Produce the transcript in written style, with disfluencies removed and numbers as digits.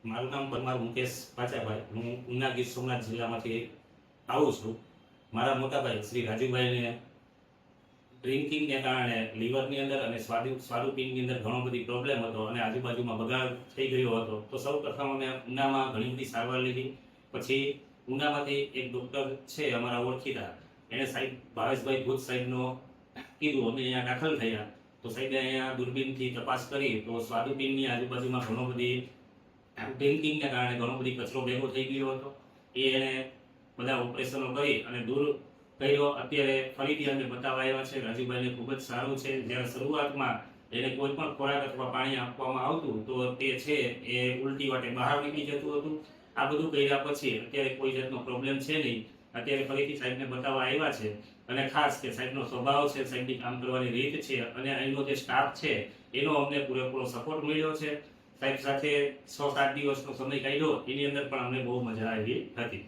મારું નામ પરમાર મુકેશ પાચાભાઈ. હું ઉના ગીર સોમનાથ જિલ્લામાંથી આવું છું. મારા મોટાભાઈ શ્રી રાજુભાઈને ડ્રિંકિંગને કારણે લીવરની અંદર અને સ્વાદુપિંડની અંદર ઘણો બધી પ્રોબ્લેમ હતો અને આજુબાજુમાં બગાડ થઈ ગયો હતો. તો સૌ પ્રથમ અમે ઉનામાં ઘણી બધી સારવાર લીધી. પછી ઉનામાંથી એક ડૉક્ટર છે અમારા ઓળખીતા, એણે સાહેબ ભાવેશભાઈ ભૂત સાહેબનો કીધું. અમે અહીંયા દાખલ થયા તો સાહેબે અહીંયા દૂરબીનથી તપાસ કરી તો સ્વાદુપિંડની આજુબાજુમાં ઘણો બધી ડ્રિંકિંગને કારણે ઘણો બધી કચરો ભેગો થઈ ગયો હતો. એને બધા ઓપરેશનો કરી અને દૂર કર્યો. અત્યારે ફરીથી અમે બતાવવા આવ્યા છે. રાજુભાઈને ખૂબ જ સારું છે. જ્યારે શરૂઆતમાં એને કોઈ પણ ખોરાક અથવા પાણી આપવામાં આવતું તો તે છે એ ઉલટી વાટે બહાર નીકળી જતું હતું. આ બધું કર્યા પછી અત્યારે કોઈ જાતનો પ્રોબ્લેમ છે નહીં. અત્યારે ફરીથી સાહેબને બતાવવા આવ્યા છે અને ખાસ કે સાહેબનો સ્વભાવ છે, સાહેબની કામ કરવાની રીત છે અને અહીંનો જે સ્ટાફ છે એનો અમને પૂરેપૂરો સપોર્ટ મળ્યો છે. સાહેબ સાથે 6-7 દિવસનો સમય કાઢ્યો, એની અંદર પણ અમને બહુ મજા આવી હતી.